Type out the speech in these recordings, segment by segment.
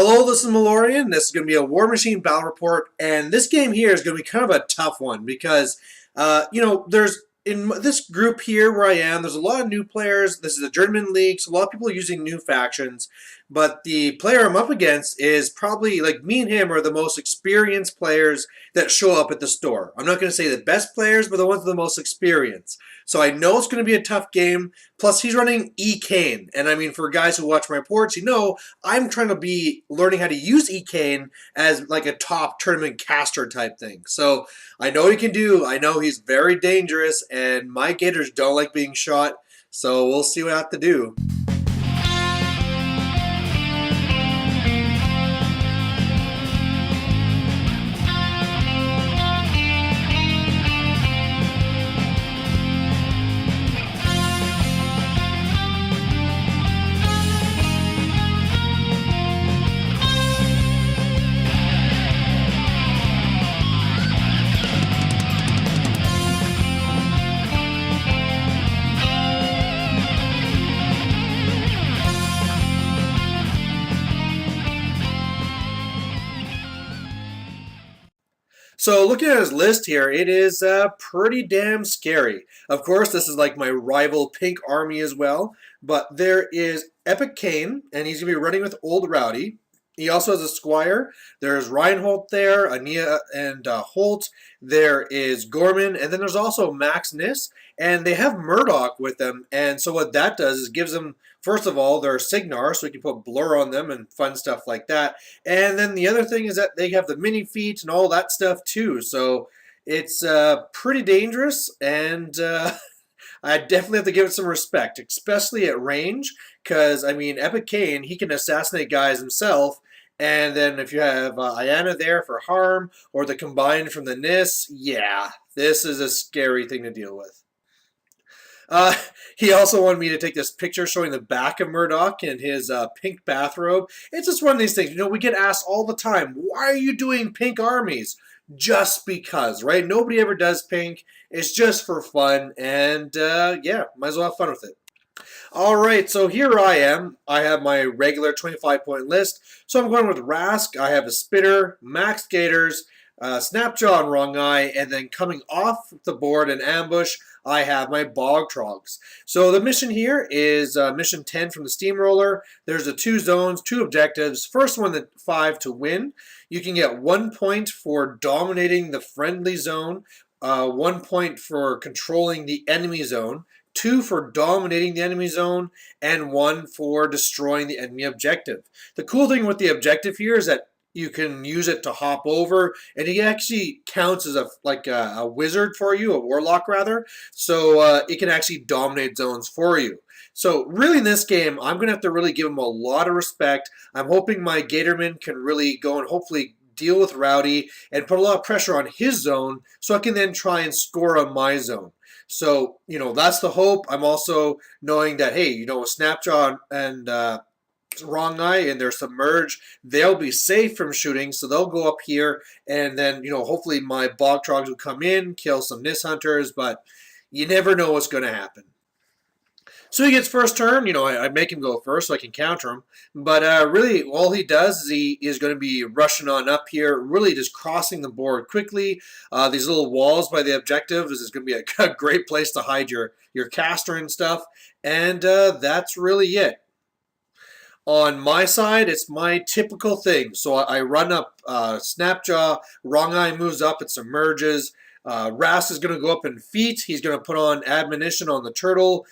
Hello, this is Malorian. This is going to be a War Machine Battle Report, and this game here is going to be kind of a tough one because, there's in this group here where I am, there's a lot of new players. This is a German league, so a lot of people are using new factions, but the player I'm up against is probably, like, me and him are the most experienced players that show up at the store. I'm not going to say the best players, but the ones with the most experience. So I know it's going to be a tough game. Plus, he's running eCaine, and I mean, for guys who watch my reports, I'm trying to be learning how to use eCaine as like a top tournament caster type thing. So I know he can do. I know he's very dangerous, and my Gators don't like being shot. So we'll see what I have to do. So looking at his list here, it is pretty damn scary. Of course, this is like my rival Pink Army as well. But there is eCaine, and he's going to be running with Old Rowdy. He also has a Squire. There's Reinhold there, Ania and Holt. There is Gorman, and then there's also Max Nis, and they have Murdoch with them. And so what that does is gives them, first of all, their Signar, so you can put blur on them and fun stuff like that. And then the other thing is that they have the mini feet and all that stuff too. So it's pretty dangerous, and I definitely have to give it some respect, especially at range, because, I mean, eCaine, he can assassinate guys himself, and then if you have Ayana there for harm, or the combined from the Nis, yeah, this is a scary thing to deal with. Uh, he also wanted me to take this picture showing the back of Murdoch in his pink bathrobe. It's just one of these things. We get asked all the time, why are you doing pink armies? Just because, right? Nobody ever does pink. It's just for fun, and yeah, might as well have fun with it. All right, so here I am. I have my regular 25-point list. So I'm going with Rask. I have a Spitter, Max Gators, Snapjaw and Wrong Eye, and then coming off the board in ambush, I have my Bog Trogs. So the mission here is mission 10 from the Steamroller. There's the 2 zones, 2 objectives. First one, the 5 to win. You can get 1 point for dominating the friendly zone, 1 point for controlling the enemy zone, 2 for dominating the enemy zone, and 1 for destroying the enemy objective. The cool thing with the objective here is that you can use it to hop over, and it actually counts as a wizard for you, a warlock rather, so it can actually dominate zones for you. So really in this game, I'm going to have to really give him a lot of respect. I'm hoping my Gatorman can really go and hopefully deal with Rowdy and put a lot of pressure on his zone so I can then try and score on my zone. So, that's the hope. I'm also knowing that, hey, with Snapjaw and Wrong Eye and they're submerged, they'll be safe from shooting, so they'll go up here, and then, hopefully my Bog Trogs will come in, kill some Nis Hunters, but you never know what's going to happen. So he gets first turn. I make him go first so I can counter him. But really, all he does is he is going to be rushing on up here, really just crossing the board quickly. These little walls by the objective is going to be a great place to hide your caster and stuff. And that's really it. On my side, it's my typical thing. So I run up Snapjaw, Wrong Eye moves up, it submerges. Rask is going to go up in feet. He's going to put on Admonition on the Turtle,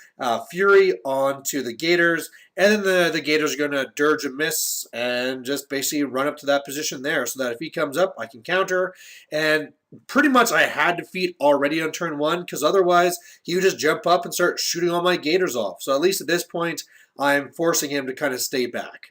Fury onto the Gators, and then the Gators are going to Dirge a Miss and just basically run up to that position there so that if he comes up, I can counter. And pretty much I had defeat already on turn 1 because otherwise he would just jump up and start shooting all my Gators off. So at least at this point, I'm forcing him to kind of stay back.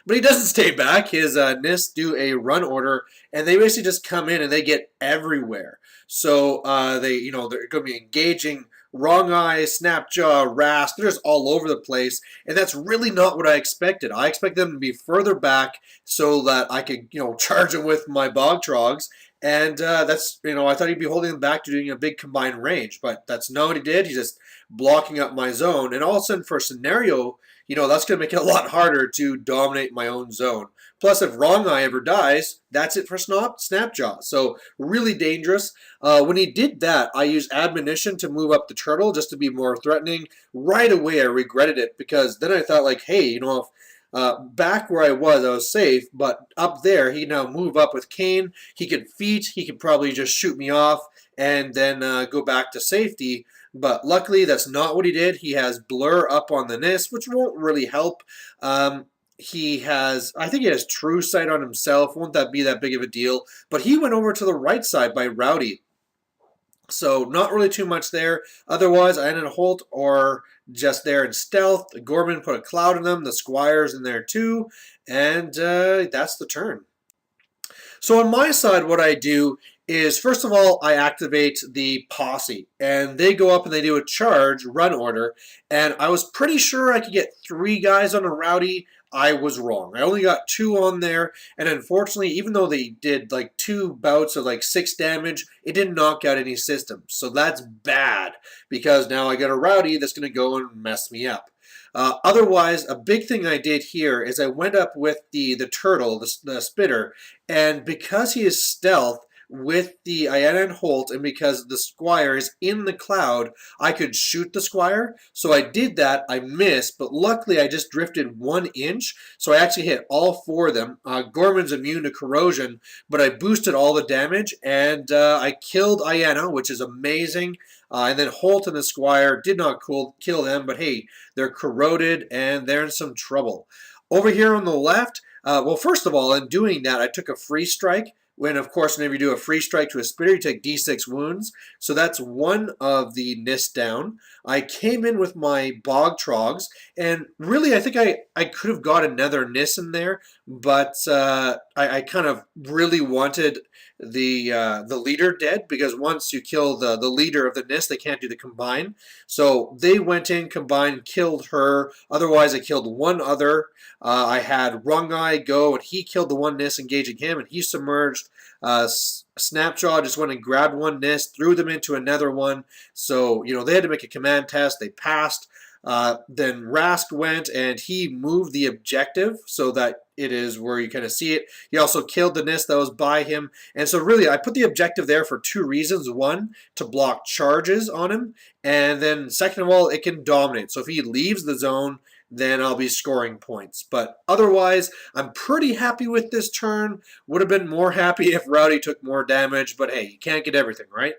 But he doesn't stay back. His Nis do a run order, and they basically just come in and they get everywhere. So they're going to be engaging Wrong Eye, Snapjaw, Rask. They're just all over the place, and that's really not what I expected. I expected them to be further back so that I could, charge them with my Bog Trogs And that's, I thought he'd be holding them back to doing a big combined range, but that's not what he did. He's just blocking up my zone. And all of a sudden, for a scenario, that's going to make it a lot harder to dominate my own zone. Plus, if Wrong Eye ever dies, that's it for Snapjaw. So, really dangerous. When he did that, I used Admonition to move up the turtle just to be more threatening. Right away, I regretted it because then I thought, like, hey, if back where I was safe, but up there, he can now move up with Kane. He could feat, he could probably just shoot me off and then go back to safety. But luckily, that's not what he did. He has Blur up on the NIS, which won't really help. I think he has True Sight on himself. Won't that be that big of a deal? But he went over to the right side by Rowdy. So not really too much there. Otherwise, I ended Holt or just there in stealth. Gorman put a cloud in them. The Squire's in there too. And that's the turn. So on my side, what I do is, first of all, I activate the posse. And they go up and they do a charge, run order. And I was pretty sure I could get 3 guys on a Rowdy. I was wrong. I only got 2 on there, and unfortunately, even though they did like 2 bouts of like 6 damage, it didn't knock out any systems. So that's bad, because now I got a Rowdy that's going to go and mess me up. Otherwise, a big thing I did here is I went up with the turtle, the spitter, and because he is stealth, with the Iana and Holt, and because the Squire is in the cloud, I could shoot the Squire. So I did that. I missed, but luckily I just drifted 1 inch, so I actually hit all 4 of them. Gorman's immune to corrosion, but I boosted all the damage, and I killed Iana, which is amazing. And then Holt and the Squire did not kill them, but hey, they're corroded and they're in some trouble. Over here on the left, well, first of all, in doing that, I took a free strike. When, of course, whenever you do a free strike to a spitter, you take d6 wounds. So that's 1 of the NIS down. I came in with my Bog Trogs, and really I think I could have got another NIS in there, but I kind of really wanted the leader dead, because once you kill the leader of the NIS, they can't do the combine. So they went in, combined, killed her. Otherwise, I killed 1 other. I had Wrong Eye go, and he killed the 1 NIS engaging him, and he submerged. Snapjaw just went and grabbed 1 NIS, threw them into another one. So, they had to make a command test. They passed. Then Rask went and he moved the objective so that it is where you kind of see it. He also killed the NIS that was by him. And so really, I put the objective there for 2 reasons. 1, to block charges on him. And then second of all, it can dominate. So if he leaves the zone, then I'll be scoring points. But otherwise, I'm pretty happy with this turn. Would have been more happy if Rowdy took more damage, but hey, you can't get everything, right?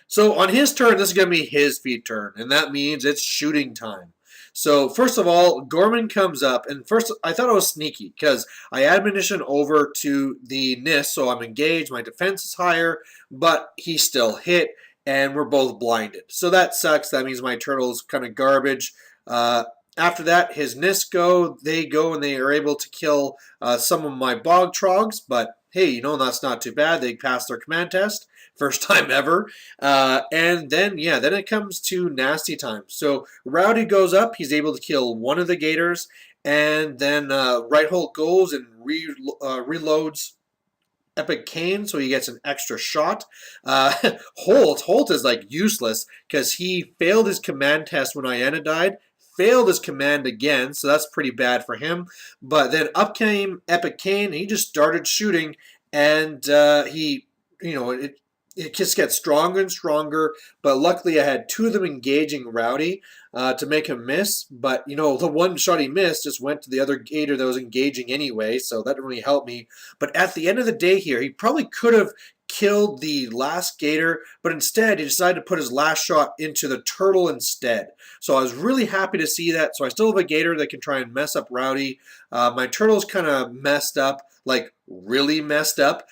So on his turn, this is going to be his feat turn, and that means it's shooting time. So first of all, Gorman comes up, and first I thought I was sneaky because I admonition over to the NIS, so I'm engaged, my defense is higher, but he still hit, and we're both blinded. So that sucks. That means my turtle's kind of garbage. After that, his NIS they go and they are able to kill some of my Bog Trogs, but hey, that's not too bad. They passed their command test. First time ever. And then it comes to nasty time. So Rowdy goes up. He's able to kill 1 of the Gators. And then Right Holt goes and reloads eCaine, so he gets an extra shot. Holt is like useless because he failed his command test when Iana died. Failed his command again, so that's pretty bad for him. But then up came eCaine. He just started shooting, and it just gets stronger and stronger, but luckily I had 2 of them engaging Rowdy to make him miss, but the 1 shot he missed just went to the other Gator that was engaging anyway, so that didn't really help me. But at the end of the day here, he probably could have killed the last Gator, but instead he decided to put his last shot into the turtle instead. So I was really happy to see that. So I still have a Gator that can try and mess up Rowdy. My turtle's kind of messed up, like really messed up.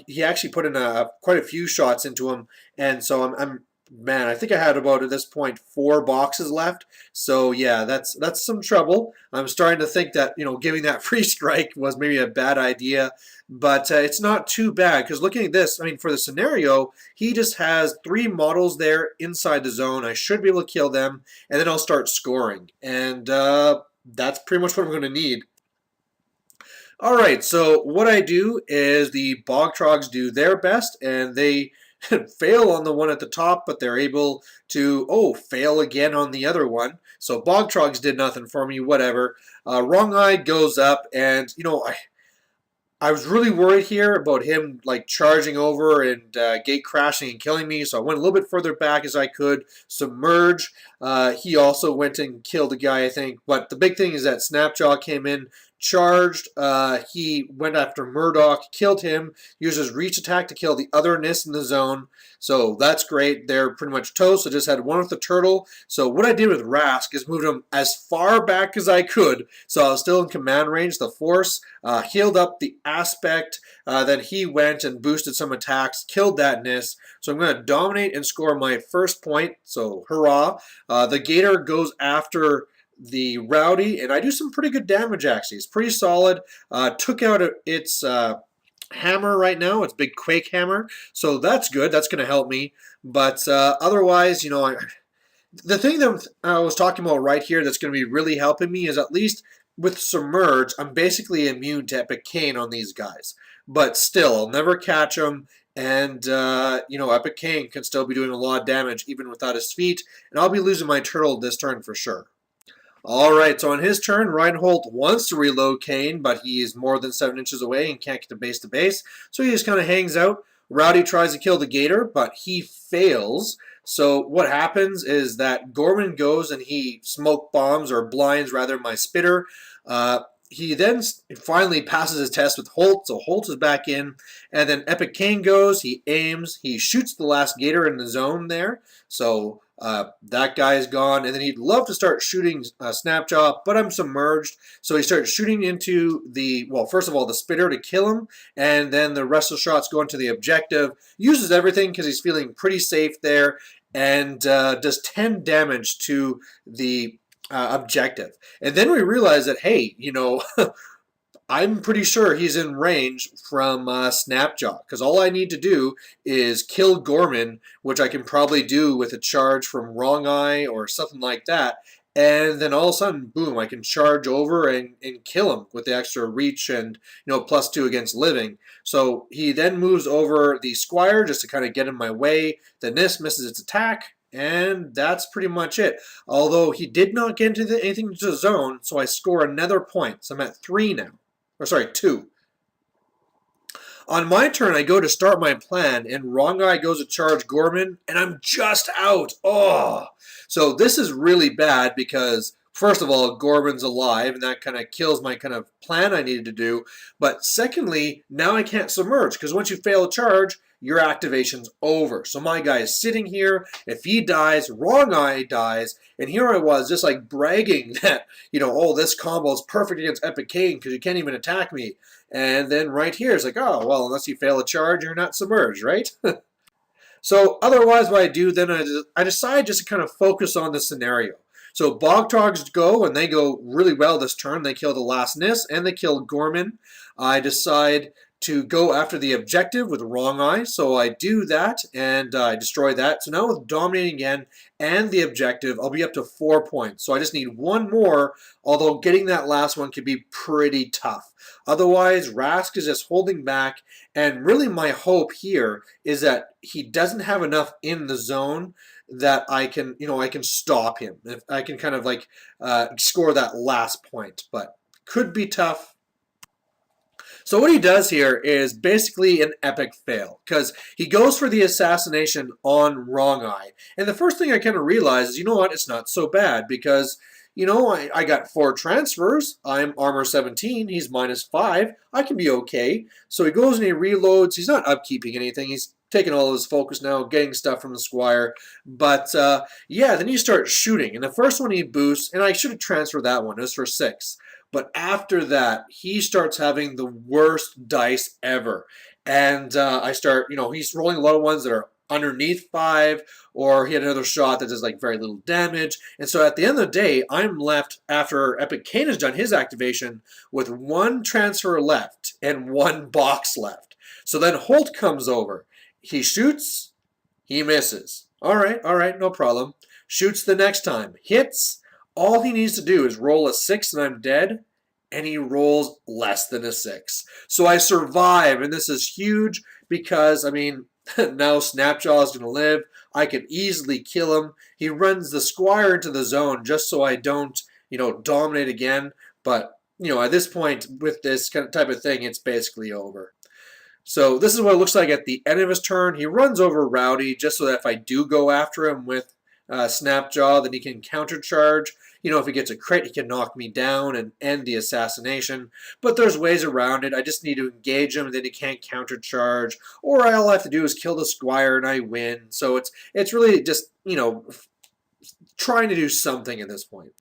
He actually put in quite a few shots into him, and so man, I think I had about at this point 4 boxes left. So yeah, that's some trouble. I'm starting to think that giving that free strike was maybe a bad idea, but it's not too bad because looking at this, I mean, for the scenario, he just has 3 models there inside the zone. I should be able to kill them, and then I'll start scoring, and that's pretty much what I'm going to need. All right, so what I do is the bog trogs do their best, and they fail on the one at the top, but they're able to, fail again on the other one. So bog trogs did nothing for me, whatever. Wrong Eye goes up, and, I was really worried here about him like charging over and gate crashing and killing me, so I went a little bit further back as I could. Submerge. He also went and killed a guy, I think. But the big thing is that Snapjaw came in, charged. He went after Murdoch, killed him, used his reach attack to kill the other Nis in the zone. So that's great. They're pretty much toast. I just had one with the turtle. So what I did with Rask is moved him as far back as I could, so I was still in command range. The Force healed up the aspect. Then he went and boosted some attacks, killed that Nis. So I'm going to dominate and score my first point. So hurrah. The Gator goes after the Rowdy, and I do some pretty good damage actually. It's pretty solid. Took out its hammer right now. It's big Quake hammer. So that's good. That's going to help me. But otherwise, the thing that I was talking about right here that's going to be really helping me is at least with Submerge, I'm basically immune to eCaine on these guys. But still, I'll never catch them. And, eCaine can still be doing a lot of damage even without his feet. And I'll be losing my turtle this turn for sure. Alright, so on his turn, Reinhold wants to reload Kane, but he is more than 7 inches away and can't get to base, so he just kind of hangs out. Rowdy tries to kill the Gator, but he fails. So what happens is that Gorman goes and he smoke bombs, or blinds rather, my spitter. He then finally passes his test with Holt, so Holt is back in. And then eCaine goes, he aims, he shoots the last Gator in the zone there. So that guy's gone. And then he'd love to start shooting Snapjaw, but I'm submerged. So he starts shooting into first of all, the spitter to kill him. And then the rest of the shots go into the objective. Uses everything because he's feeling pretty safe there. And does 10 damage to the objective. And then we realize that, hey, I'm pretty sure he's in range from Snapjaw, because all I need to do is kill Gorman, which I can probably do with a charge from Wrong Eye or something like that, and then all of a sudden, boom, I can charge over and kill him with the extra reach and, +2 against living. So he then moves over the Squire just to kind of get in my way. The Nis misses its attack, and that's pretty much it. Although he did not get into anything into the zone, so I score another point. So I'm at 3 now. Or sorry, 2. On my turn, I go to start my plan, and Wrong Eye goes to charge Gorman, and I'm just out. Oh! So this is really bad because, first of all, Gorman's alive, and that kind of kills my kind of plan I needed to do. But secondly, now I can't submerge, because once you fail a charge, your activation's over. So my guy is sitting here. If he dies, Wrong Eye dies. And here I was just like bragging that, this combo is perfect against eCaine because you can't even attack me. And then right here it's like, oh, well, unless you fail a charge, you're not submerged, right? So otherwise what I do then, I decide just to kind of focus on the scenario. So Bog Trogs go, and they go really well this turn. They kill the last Nis, and they kill Gorman. I decide to go after the objective with Wrong Eye, so I do that, and I destroy that. So now with dominating again and the objective, I'll be up to 4 points. So I just need one more, although getting that last one could be pretty tough. Otherwise, Rask is just holding back, and really my hope here is that he doesn't have enough in the zone that I can, I can stop him. If I can kind of like score that last point, but could be tough. So what he does here is basically an epic fail, because he goes for the assassination on Wrong Eye. And the first thing I kind of realize is, it's not so bad, because, I got 4 transfers. I'm armor 17. He's -5. I can be okay. So he goes and he reloads. He's not upkeeping anything. He's taking all his focus now, getting stuff from the Squire. But, then you start shooting. And the first one he boosts, and I should have transferred that one. It was for 6. But after that, he starts having the worst dice ever. And I start, he's rolling a lot of ones that are underneath 5, or he had another shot that does like very little damage. And so at the end of the day, I'm left, after eCaine has done his activation, with 1 transfer left and 1 box left. So then Holt comes over. He shoots, he misses. All right, no problem. Shoots the next time, hits. All he needs to do is roll a 6 and I'm dead, and he rolls less than a 6. So I survive, and this is huge because, I mean, now Snapjaw is going to live. I could easily kill him. He runs the Squire into the zone just so I don't, dominate again. But, at this point, with this kind of type of thing, it's basically over. So this is what it looks like at the end of his turn. He runs over Rowdy just so that if I do go after him with Snapjaw, then he can countercharge. If he gets a crit, he can knock me down and end the assassination. But there's ways around it. I just need to engage him, and then he can't countercharge. Or all I have to do is kill the Squire, and I win. So it's really just, trying to do something at this point.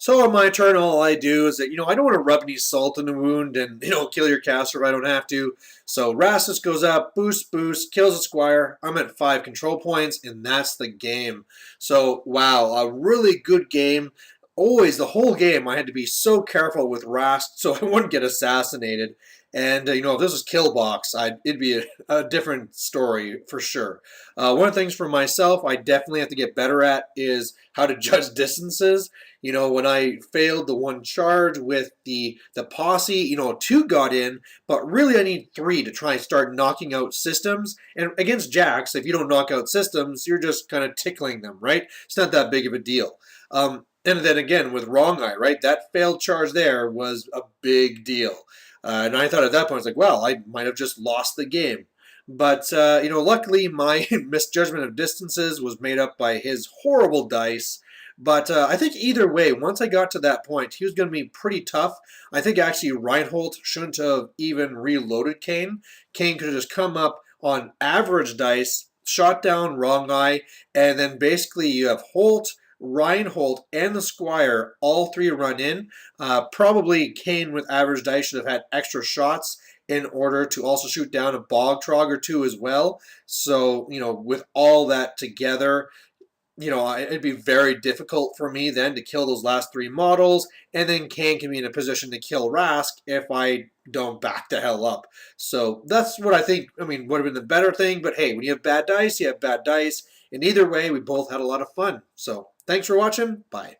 So on my turn, all I do is that, I don't want to rub any salt in the wound and, kill your caster if I don't have to. So Rask goes up, boost, kills a Squire. I'm at 5 control points, and that's the game. So, wow, a really good game. Always, the whole game, I had to be so careful with Rask so I wouldn't get assassinated. And, if this was Killbox, it'd be a different story for sure. One of the things for myself I definitely have to get better at is how to judge distances. When I failed the one charge with the posse, 2 got in, but really I need 3 to try and start knocking out systems. And against Jax, if you don't knock out systems, you're just kind of tickling them, right? It's not that big of a deal. And then again, with Wrong Eye, right? That failed charge there was a big deal. And I thought at that point, I was like, well, I might have just lost the game. But, luckily my misjudgment of distances was made up by his horrible dice. But I think either way, once I got to that point, he was going to be pretty tough. I think actually Reinhold shouldn't have even reloaded Kane. Kane could have just come up on average dice, shot down Wrong Eye, and then basically you have Holt, Reinhold, and the Squire, all 3 run in. Probably Kane with average dice should have had extra shots in order to also shoot down a Bog Trog or 2 as well. So, with all that together, it'd be very difficult for me then to kill those last 3 models, and then Kane can be in a position to kill Rask if I don't back the hell up. So that's what I think, would have been the better thing, but hey, when you have bad dice, you have bad dice, and either way, we both had a lot of fun. So thanks for watching, bye.